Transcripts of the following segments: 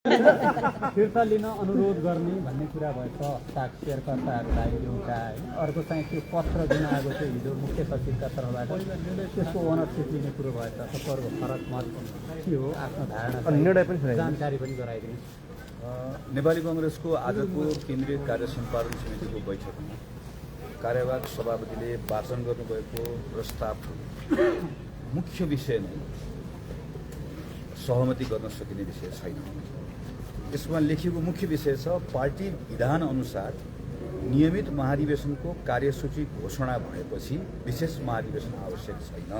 फिर्ता लिन अनुरोध गर्ने भन्ने कुरा भएछ हस्ताक शेर्पाहरूलाई एउटा होइन अर्को चाहिँ त्यो पत्र जुन आएको थियो हिजो मुख्य सचिवका तर्फबाट त्यसको ओनरसिप लिने कुरो भएछ तपाईँहरूको फरक मत के हो आफ्नो धारणा जानकारी पनि गराइदिनुहोस्। नेपाली कांग्रेसको आजको केन्द्रीय कार्य सम्पादन समितिको बैठकमा कार्यवाहक सभापतिले वाचन गर्नुभएको प्रस्ताव मुख्य विषय नै सहमति गर्न सकिने विषय छैन। यसमा लेखिएको मुख्य विषय छ पार्टी विधान अनुसार नियमित महाधिवेशनको कार्यसूची घोषणा भएपछि विशेष महाधिवेशन आवश्यक छैन।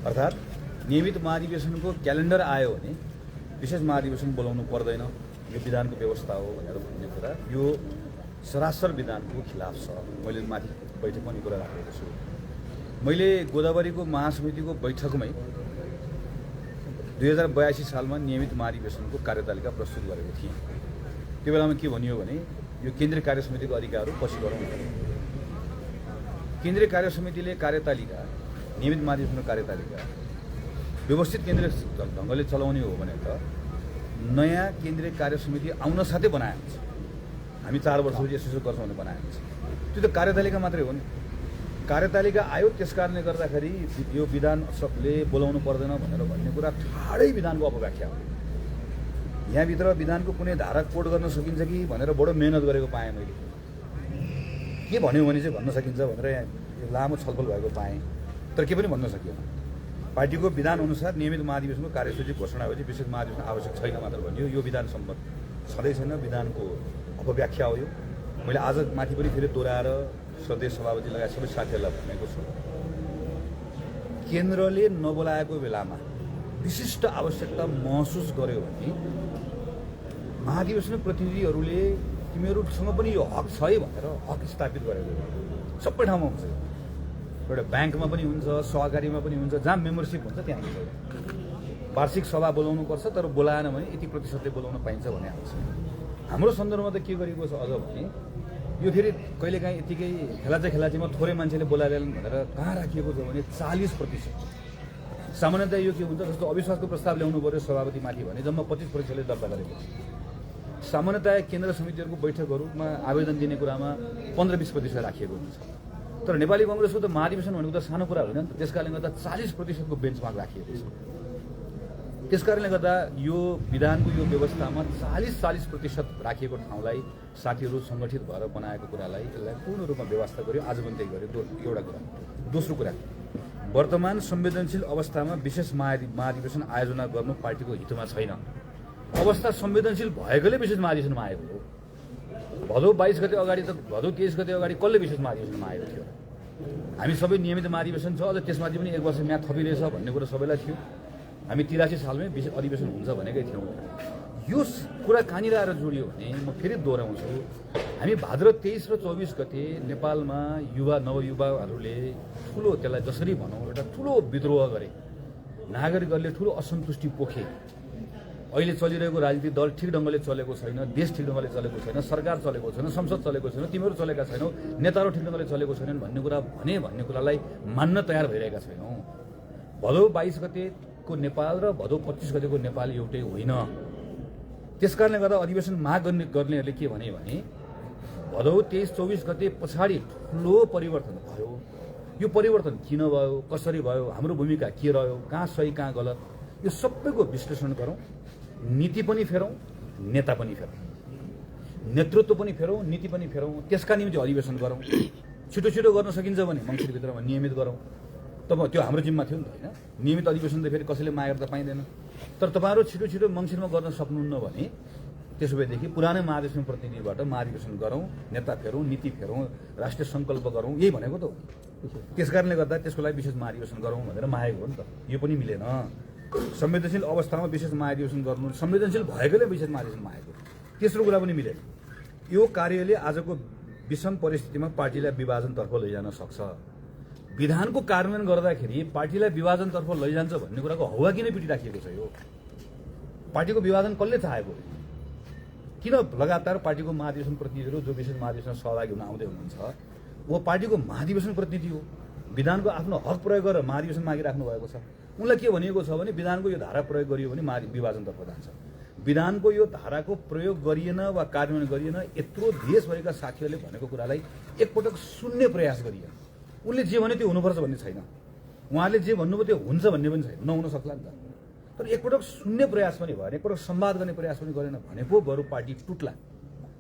अर्थात् नियमित महाधिवेशनको क्यालेन्डर आयो भने विशेष महाधिवेशन बोलाउनु पर्दैन, यो विधानको व्यवस्था हो भनेर भन्ने कुरा यो सरासर विधानको खिलाफ छ। मैले माथि बैठकमा यो कुरा राखेको छु। मैले गोदावरीको महासमितिको बैठकमै 2082 सालमा नियमित महाधिवेशनको कार्यतालिका प्रस्तुत गरेको थिएँ। त्यो बेलामा के भनियो भने यो केन्द्रीय कार्य समितिको अधिकार हो, पछि गरौँ। केन्द्रीय कार्य समितिले कार्यतालिका नियमित महाधिवेशनको कार्यतालिका व्यवस्थित केन्द्रीय ढङ्गले चलाउने हो भने त नयाँ केन्द्रीय कार्य समिति आउन साथै बनाएको छ। हामी 4 वर्षपछि यसो गर्छौँ भने बनाएको छ। त्यो त कार्यतालिका मात्रै हो नि। कार्यतालिका आयो, त्यस कारणले गर्दाखेरि यो विधानले बोलाउनु पर्दैन भनेर भन्ने कुरा ठाडै विधानको अपव्याख्या हो। यहाँभित्र विधानको कुनै धारा कोड गर्न सकिन्छ कि भनेर बडो मेहनत गरेको पाएँ मैले। के भन्यो भने चाहिँ भन्न सकिन्छ भनेर यहाँ लामो छलफल भएको पाएँ, तर के पनि भन्न सकिएन। पार्टीको विधान अनुसार नियमित महाधिवेशनको कार्यसूची घोषणा भएपछि विशेष महाधिवेशन आवश्यक छैन मात्र भनियो। यो विधान सम्मत छँदै छैन, विधानको अपव्याख्या हो यो। मैले आज माथि पनि फेरि दोहोऱ्याएर सदस्य सभापति लगायत सबै साथीहरूलाई भनेको छु, केन्द्रले नबोलाएको बेलामा विशिष्ट आवश्यकता महसुस गर्यो भने महाधिवेशन प्रतिनिधिहरूले तिमीहरूसँग पनि यो हक छ है भनेर हक स्थापित गरेको सबै ठाउँमा हुन्छ। एउटा ब्याङ्कमा पनि हुन्छ, सहकारीमा पनि हुन्छ, जहाँ मेम्बरसिप हुन्छ त्यहाँ हुन्छ। वार्षिक सभा बोलाउनुपर्छ, तर बोलाएन भने यति प्रतिशतले बोलाउन पाइन्छ भन्ने आउँछ। हाम्रो सन्दर्भमा त के गरेको छ अझ भने यो फेरि कहिलेकाहीँ यतिकै खेलाचीमा थोरै मान्छेले बोलाएन भनेर कहाँ राखिएको छ भने 40%। सामान्यतया यो के हुन्छ, जस्तो अविश्वासको प्रस्ताव ल्याउनु पर्यो सभापतिमाथि भने जम्मा 25%ले दर्ता गरेको छ। सामान्यतया केन्द्र समितिहरूको बैठकहरूमा आवेदन दिने कुरामा 15-20% राखिएको हुन्छ। तर नेपाली कांग्रेसको त महाधिवेशन भनेको त सानो कुरा होइन नि त। त्यस कारणले गर्दा 40%को बेन्चमार्क राखिएको छ। त्यस कारणले गर्दा यो विधानको यो व्यवस्थामा 40% राखिएको ठाउँलाई साथीहरू सङ्गठित भएर बनाएको कुरालाई यसलाई पूर्ण रूपमा व्यवस्था गर्यो। आज पनि त्यही गर्यो। एउटा कुरा। दोस्रो कुरा, वर्तमान संवेदनशील अवस्थामा विशेष महाधिवेशन आयोजना गर्नु पार्टीको हितमा छैन। अवस्था संवेदनशील भएकोले विशेष महाधिवेशनमा आएको हो। भदौ 22 गते अगाडि त भदौ 23 गते अगाडि कसले विशेष महाधिवेशनमा आएको थियो? हामी सबै नियमित महाधिवेशन छ, अझ त्यसमाथि पनि 1 वर्ष म्याद थपिरहेछ भन्ने कुरा सबैलाई थियो। हामी 83 सालमै विशेष अधिवेशन हुन्छ भनेकै थियौँ। यो कुरा कहाँनिर आएर जोडियो भने म फेरि दोहोऱ्याउँछु, हामी भाद्र 23 र 24 गते नेपालमा नवयुवाहरूले ठुलो, त्यसलाई जसरी भनौँ, एउटा ठुलो विद्रोह गरे। नागरिकहरूले ठुलो असन्तुष्टि पोखे। अहिले चलिरहेको राजनीतिक दल ठिक ढङ्गले चलेको छैन, देश ठिक ढङ्गले चलेको छैन, सरकार चलेको छैन, संसद चलेको छैन, तिमीहरू चलेका छैनौ, नेताहरू ठिक ढङ्गले चलेको छैनन् भन्ने कुरा भन्ने कुरालाई मान्न तयार भइरहेका छैनौँ। भदौ 22 गतेको नेपाल र भदौ 25 गतेको नेपाल एउटै होइन। त्यस कारणले गर्दा अधिवेशन माग गर्नेहरूले के भने भदौ 23-24 गते पछाडि ठुलो परिवर्तन भयो। यो परिवर्तन किन भयो, कसरी भयो, हाम्रो भूमिका के रह्यो, कहाँ सही कहाँ गलत, यो सबैको विश्लेषण गरौँ। नीति पनि फेरौँ, नेता पनि फेरौँ, नेतृत्व पनि फेरौँ, नीति पनि फेरौँ। त्यसका निम्ति अधिवेशन गरौँ। छिटो गर्न सकिन्छ भने मङ्सिरभित्रमा नियमित गरौँ। तब त्यो हाम्रो जिम्मा थियो नि त होइन। नियमित अधिवेशन त फेरि कसैले मागेर त पाइँदैन। तर तपाईँहरू छिटो मङ्सिरमा गर्न सक्नुहुन्न भने त्यसो भएदेखि पुरानै महाधिवेशन प्रतिनिधिबाट महाधिवेशन गरौँ, नेता फेरौँ, नीति फेरौँ, राष्ट्रिय सङ्कल्प गरौँ, यही भनेको त हो। त्यस कारणले गर्दा त्यसको लागि विशेष महाधिवेशन गरौँ भनेर मागेको हो नि त। यो पनि मिलेन। संवेदनशील अवस्थामा विशेष महाधिवेशन गर्नु, संवेदनशील भएकोले विशेष महाधिवेशन मागेको। तेस्रो कुरा पनि मिलेन। यो कार्यले आजको विषम परिस्थितिमा पार्टीलाई विभाजनतर्फ लैजान सक्छ। विधानको कार्यान्वयन गर्दाखेरि पार्टीलाई विभाजनतर्फ लैजान्छ भन्ने कुराको हौवा किन पिटिराखिएको छ? यो पार्टीको विभाजन कसले चाहेको? किन लगातार पार्टीको महाधिवेशन प्रतिनिधिहरू जो विशेष महाधिवेशनमा सहभागी हुन आउँदै हुनुहुन्छ, वो पार्टीको महाधिवेशन प्रतिनिधि हो। विधानको आफ्नो हक प्रयोग गरेर महाधिवेशन मागिराख्नु भएको छ। उनलाई के भनिएको छ भने विधानको यो धारा प्रयोग गरियो भने विभाजनतर्फ जान्छ। विधानको यो धाराको प्रयोग गरिएन वा कार्यान्वयन गरिएन, यत्रो देशभरिका साथीहरूले भनेको कुरालाई एकपटक सुन्ने प्रयास गरिएन। उनले जे भने त्यो हुनुपर्छ भन्ने छैन, उहाँले जे भन्नुभयो त्यो हुन्छ भन्ने पनि छैन, नहुन सक्ला नि त। तर एकपटक सुन्ने प्रयास पनि भएन, एकपटक संवाद गर्ने प्रयास पनि गरेन भने पो बरु पार्टी टुट्ला।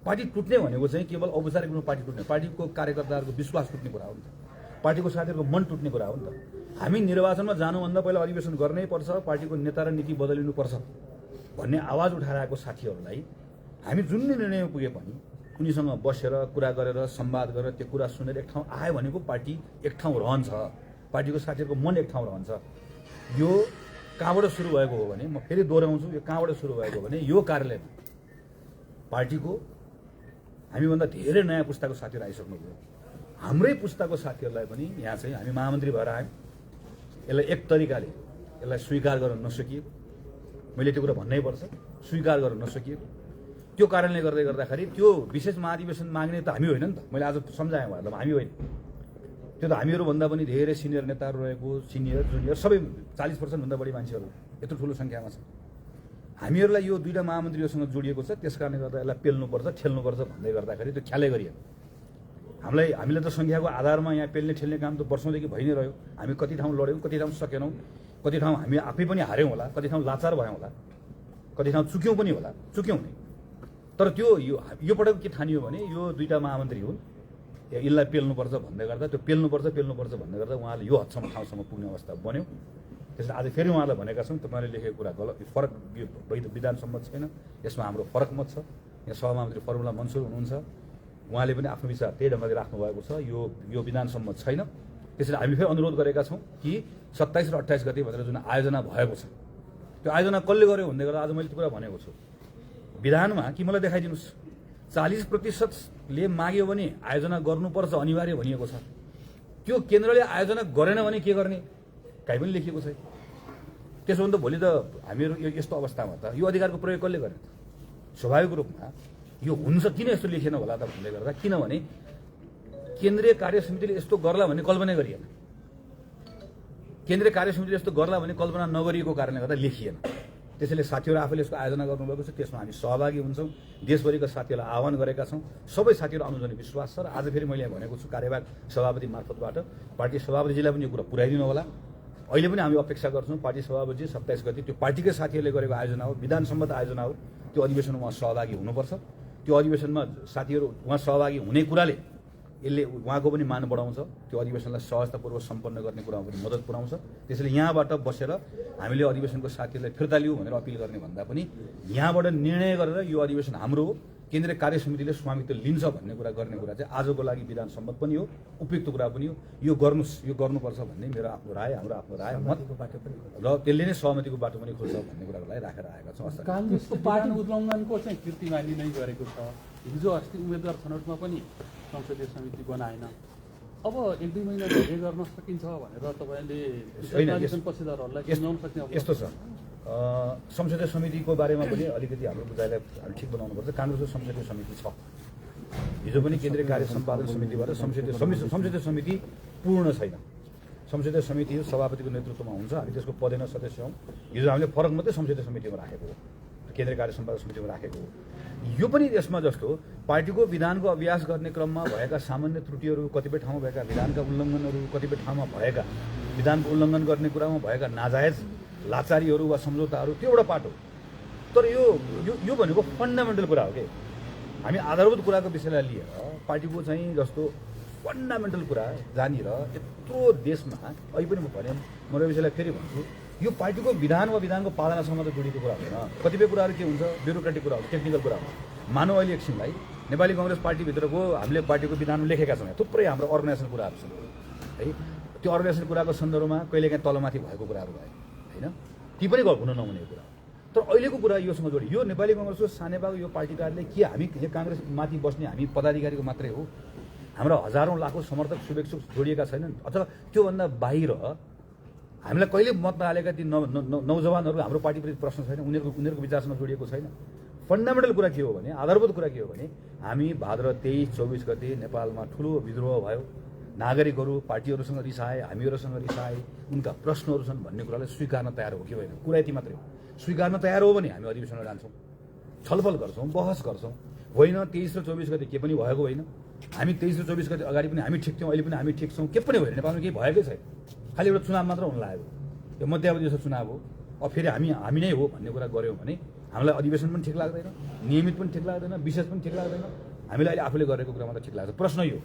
पार्टी टुट्ने भनेको चाहिँ केवल औपचारिक रूपमा पार्टी टुट्ने, पार्टीको कार्यकर्ताहरूको विश्वास टुट्ने कुरा हो नि त, पार्टीको साथीहरूको मन टुट्ने कुरा हो नि त। हामी निर्वाचनमा जानुभन्दा पहिला अधिवेशन गर्नै पर्छ, पार्टीको नेता र नीति बदलिनुपर्छ भन्ने आवाज उठाएर आएको साथीहरूलाई हामी जुन निर्णय पुगे पनि उनीसँग बसेर कुरा गरेर संवाद गरेर त्यो कुरा सुनेर एक ठाउँ आयो भने पो पार्टी एक ठाउँ रहन्छ, पार्टीको साथीहरूको मन एक ठाउँ रहन्छ। यो कहाँबाट सुरु भएको हो भने, म फेरि दोहोऱ्याउँछु, यो कहाँबाट सुरु भएको हो भने यो कार्यालयमा पार्टीको हामीभन्दा धेरै नयाँ पुस्ताको साथीहरू आइसक्नुभयो। हाम्रै पुस्ताको साथीहरूलाई पनि यहाँ चाहिँ हामी महामन्त्री भएर आयौँ, यसलाई एक तरिकाले यसलाई स्वीकार गर्न नसकिएको, मैले त्यो कुरा भन्नै पर्छ, स्वीकार गर्न नसकिएको। त्यो कारणले गर्दाखेरि त्यो विशेष महाधिवेशन माग्ने त हामी होइन नि त, मैले आज सम्झाएँ उहाँहरूलाई, हामी होइन, त्यो त हामीहरूभन्दा पनि धेरै सिनियर नेताहरू रहेको, सिनियर जुनियर सबै 40% बढी मान्छेहरू यत्रो ठुलो सङ्ख्यामा छ। हामीहरूलाई यो दुईवटा महामन्त्रीहरूसँग जोडिएको छ, त्यस कारणले गर्दा यसलाई पेल्नुपर्छ, ठेल्नुपर्छ भन्दै गर्दाखेरि त्यो ख्यालै गरिएन। हामीलाई त सङ्ख्याको आधारमा यहाँ पेल्ने ठेल्ने काम त वर्षौँदेखि भइ नै रह्यो। हामी कति ठाउँ लड्यौँ, कति ठाउँ सकेनौँ, कति ठाउँ हामी आफै पनि हार्यौँ होला, कति ठाउँ लाचार भयौँ होला, कति ठाउँ चुक्यौँ पनि होला, चुक्यौँ नै। तर त्यो यो पटक के ठानियो भने यो दुईवटा महामन्त्री हुन्, यसलाई पेल्नुपर्छ भन्दै गर्दा त्यो पेल्नुपर्छ भन्दै गर्दा उहाँले यो हदसम्म ठाउँसम्म पुग्ने अवस्था बन्यो। त्यसले आज फेरि उहाँलाई भनेका छौँ, तपाईँले लेखेको कुरा गलत, फरक, यो विधान सम्मत छैन, यसमा हाम्रो फरक मत छ। यहाँ सहमन्त्री फर्मुला मन्सुर हुनुहुन्छ, उहाँले पनि आफ्नो विचार त्यही ढङ्गले राख्नु भएको छ, यो विधान सम्मत छैन। त्यसैले हामीले फेरि अनुरोध गरेका छौँ कि 27 र 28 गते भनेर जुन आयोजना भएको छ, त्यो आयोजना कसले गर्यो भन्दै गर्दा आज मैले त्यो कुरा भनेको छु विधानमा कि मलाई देखाइदिनुहोस् 40%ले माग्यो भने आयोजना गर्नुपर्छ अनिवार्य भनिएको छ। त्यो केन्द्रले आयोजना गरेन भने के गर्ने काहीँ पनि लेखिएको छैन। त्यसो भने त भोलि त हामीहरू यस्तो अवस्थामा त यो अधिकारको प्रयोग कसले गर्ने त? स्वाभाविक रूपमा यो हुन्छ, किन यस्तो लेखेन होला त भन्दै गर्दा, किनभने केन्द्रीय कार्य समितिले यस्तो गर्ला भन्ने कल्पना गरिएन, केन्द्रीय कार्य समितिले यस्तो गर्ला भन्ने कल्पना नगरिएको कारणले गर्दा लेखिएन। त्यसैले साथीहरू आफैले यसको आयोजना गर्नुभएको छ, त्यसमा हामी सहभागी हुन्छौँ, देशभरिका साथीहरूलाई आह्वान गरेका छौँ, सबै साथीहरू आउनु विश्वास छ। र आज फेरि मैले भनेको छु कार्यवाहक सभापति मार्फतबाट पार्टी सभापतिजीलाई पनि यो कुरा पुर्याइदिनु होला। अहिले पनि हामी अपेक्षा गर्छौँ पार्टी सभापति 27 गते त्यो पार्टीकै साथीहरूले गरेको आयोजना हो, विधान सम्मत आयोजना हो, त्यो अधिवेशनमा उहाँ सहभागी हुनुपर्छ। त्यो अधिवेशनमा साथीहरू उहाँ सहभागी हुने कुराले यसले उहाँको पनि मान बढाउँछ, त्यो अधिवेशनलाई सहजतापूर्वक सम्पन्न गर्ने कुरामा पनि मद्दत पुर्याउँछ। त्यसैले यहाँबाट बसेर हामीले अधिवेशनको साथीहरूलाई फिर्ता लिऊ भनेर अपिल गर्ने भन्दा पनि यहाँबाट निर्णय गरेर यो अधिवेशन हाम्रो हो, केन्द्रीय कार्य समितिले स्वामित्व लिन्छ भन्ने कुरा गर्ने कुरा चाहिँ आजको लागि विधान सम्मत पनि हो, उपयुक्त कुरा पनि हो। यो गर्नुहोस्, यो गर्नुपर्छ भन्ने मेरो आफ्नो राय, हाम्रो आफ्नो राय मत र त्यसले नै सहमतिको बाटो पनि खोल्छ भन्ने कुराको लागि राखेर आएका छौँ। काङ्ग्रेसको पार्टी उल्लङ्घनको चाहिँ कीर्तिमानी नै गरेको छ। हिजो अस्ति उम्मेदवार छनौटमा पनि संसदीय समिति बनाएन। अब 1-2 महिना धेरै गर्न सकिन्छ भनेर तपाईँले पक्षधरहरूलाई बुझाउन सक्ने यस्तो छ। संसदीय समितिको बारेमा पनि अलिकति हाम्रो बुझाइलाई ठिक बनाउनुपर्छ। काङ्ग्रेसको संसदीय समिति छ, हिजो पनि केन्द्रीय कार्य सम्पादन समितिबाट संसदीय समिति पूर्ण छैन। संसदीय समिति सभापतिको नेतृत्वमा हुन्छ, हामी त्यसको पदेन सदस्य हौँ। हिजो हामीले फरक मात्रै संसदीय समितिमा राखेको हो, केन्द्रीय कार्य सम्पादन समितिमा राखेको हो। यो पनि यसमा जस्तो पार्टीको विधानको अभ्यास गर्ने क्रममा भएका सामान्य त्रुटिहरू, कतिपय ठाउँमा भएका विधानका उल्लङ्घनहरू, कतिपय ठाउँमा भएका विधानको उल्लङ्घन गर्ने कुरामा भएका नाजायज लाचारीहरू वा सम्झौताहरू त्यो एउटा पाटो। तर यो भनेको फन्डामेन्टल कुरा हो कि हामी आधारभूत कुराको विषयलाई लिएर पार्टीको चाहिँ जस्तो फन्डामेन्टल कुरा जहाँनिर यत्रो देशमा अहिले पनि म भने म यो विषयलाई फेरि भन्छु, यो पार्टीको विधान वा विधानको पालनासँग त जोडिएको कुरा होइन। कतिपय कुराहरू के हुन्छ ब्युरोक्रेटिक कुरा हो, टेक्निकल कुरा हो। मानव अहिले एकछिनलाई नेपाली कङ्ग्रेस पार्टीभित्रको हामीले पार्टीको विधानमा लेखेका छौँ, थुप्रै हाम्रो अर्गनाइजेसन कुराहरू छन् है। त्यो अर्गनाइजेसन कुराको सन्दर्भमा कहिलेकाहीँ तलमाथि भएको कुराहरू भयो होइन, ती पनि हुन नहुने कुरा। तर अहिलेको कुरा योसँग जोडियो, यो नेपाली कङ्ग्रेसको सानेपाको यो पार्टी कार्यालय के हामी काङ्ग्रेसमाथि बस्ने हामी पदाधिकारीको मात्रै हो? हाम्रो हजारौँ लाखौँ समर्थक शुभेच्छुक जोडिएका छैनन्? अथवा त्योभन्दा बाहिर हामीलाई कहिले मत नहालेका ती नौजवानहरू हाम्रो पार्टीप्रति प्रश्न छैन, उनीहरूको विचारसँग जोडिएको छैन। फन्डामेन्टल कुरा के हो भने, आधारभूत कुरा के हो भने, हामी भाद्र 23-24 गते नेपालमा ठुलो विद्रोह भयो, नागरिकहरू पार्टीहरूसँग रिसाए, हामीहरूसँग रिसाए, उनका प्रश्नहरू छन् भन्ने कुरालाई स्वीकार्न तयार हो कि होइन? कुरा यति मात्रै हो। स्वीकार्न तयार हो भने हामी अधिवेशनमा जान्छौँ, छलफल गर्छौँ, बहस गर्छौँ। होइन 23 र 24 गते के पनि भएको होइन। हामी 23 र 24 गते अगाडि पनि हामी ठिक थियौँ, अहिले पनि हामी ठिक छौँ। के पनि होइन, नेपालमा केही भएकै छैन। खालि एउटा चुनाव मात्र हुन लागेको। यो मध्यावधि जस्तो चुनाव हो। अब फेरि हामी नै हो भन्ने कुरा गऱ्यौँ भने हामीलाई अधिवेशन पनि ठिक लाग्दैन, नियमित पनि ठिक लाग्दैन, विशेष पनि ठिक लाग्दैन। हामीलाई अहिले आफूले गरेको कुरा मात्र ठिक लाग्छ। प्रश्न यो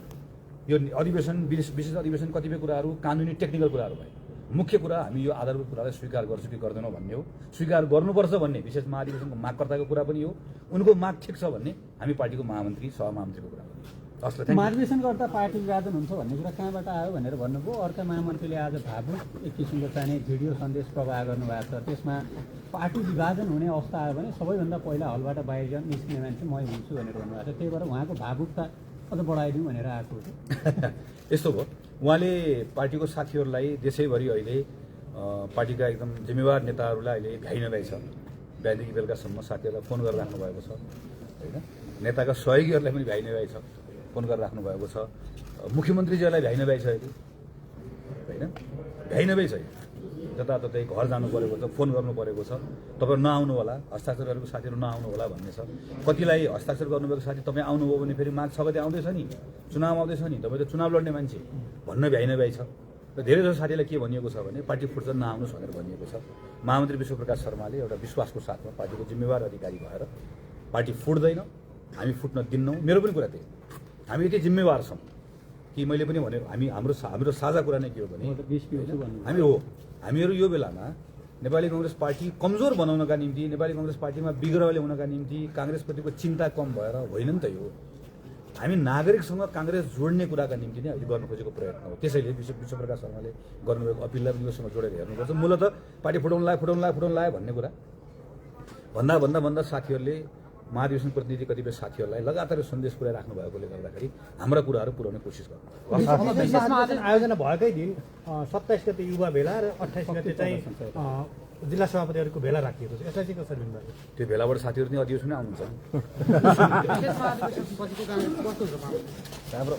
अधिवेशन विशेष अधिवेशन कतिपय कुराहरू कानुनी टेक्निकल कुराहरू भए। मुख्य कुरा हामी यो आधारभूत कुरालाई स्वीकार गर्छौँ कि गर्दैनौँ भन्ने हो। स्वीकार गर्नुपर्छ भन्ने विशेष महाधिवेशनको मागकर्ताको कुरा पनि हो। उनको माग ठिक छ भन्ने हामी पार्टीको महामन्त्री सहमहामन्त्रीको कुरा पनि हो। महाधिवेशन गर्दा पार्टी विभाजन हुन्छ भन्ने कुरा कहाँबाट आयो भनेर भन्नुभयो। अर्का महामन्त्रीले आज भावुक एक किसिमको चाहिने भिडियो सन्देश प्रवाह गर्नुभएको छ। त्यसमा पार्टी विभाजन हुने अवस्था आयो भने सबैभन्दा पहिला हलबाट बाहिर निस्किने मान्छे मै हुन्छु भनेर भन्नुभएको छ। त्यही भएर उहाँको भावुकता अझ बढाइदिउँ भनेर आएको हो। यस्तो भयो, उहाँले पार्टीको साथीहरूलाई देशैभरि अहिले पार्टीका एकदम जिम्मेवार नेताहरूलाई अहिले भ्याइ नभ्याइ छ। बिहानदेखि बेलुकासम्म साथीहरूलाई फोन गरेर राख्नु भएको छ होइन। नेताका सहयोगीहरूलाई पनि भ्याइ नभ्याइ छ, फोन गरेर राख्नु भएको छ। मुख्यमन्त्रीजीहरूलाई भ्याइ नभ्याइ छ अहिले होइन, भ्याइ नभ्याइ छ। जताततै घर जानु परेको छ, फोन गर्नु परेको छ। तपाईँ नआउनु होला, हस्ताक्षर गरेको साथीहरू नआउनु होला भन्ने छ। कतिलाई हस्ताक्षर गर्नुभएको साथी तपाईँ आउनुभयो भने फेरि माघ 6 गते आउँदैछ नि, चुनाव आउँदैछ नि, तपाईँ त चुनाव लड्ने मान्छे भन्न भ्याइ नभ्याइ छ। र धेरैजसो साथीलाई के भनिएको छ भने पार्टी फुट्छ नआउनुहोस् भनेर भनिएको छ। महामन्त्री विश्वप्रकाश शर्माले एउटा विश्वासको साथमा पार्टीको जिम्मेवार अधिकारी भएर पार्टी फुट्दैन, हामी फुट्न दिन्नौँ। मेरो पनि कुरा त्यही, हामी यति जिम्मेवार छौँ कि मैले पनि भने हाम्रो साझा कुरा नै के हो भने हामीहरू यो बेलामा नेपाली कांग्रेस पार्टी कमजोर बनाउनका निम्ति, नेपाली कांग्रेस पार्टीमा विग्रह ल्याउनका निम्ति कांग्रेसप्रतिको चिन्ता कम भएर होइन नि त। यो हामी नागरिकसँग कांग्रेस जोड्ने कुराका निम्ति नै अहिले गर्नु खोजेको प्रयत्न हो। त्यसैले विश्वप्रकाश शर्माले गर्नुभएको अपिललाई पनि योसँग जोडेर हेर्नुपर्छ। मूलत पार्टी फुटाउन लायो भन्ने कुरा भन्दा साथीहरूले महाधिवेशन प्रतिनिधि कतिपय साथीहरूलाई लगातार सन्देश पुर्याइराख्नु भएकोले गर्दाखेरि हाम्रा कुराहरू पुर्याउने कोसिस गर्नु। आयोजना भएकै दिन 27 गते युवा भेला र 28 गते चाहिँ जिल्ला सभापतिहरूको भेला राखिएको छ। यसलाई चाहिँ कसरी लिनुभएको? त्यो भेलाबाट साथीहरू नै अधिवेशनै आउनुहुन्छ। हाम्रो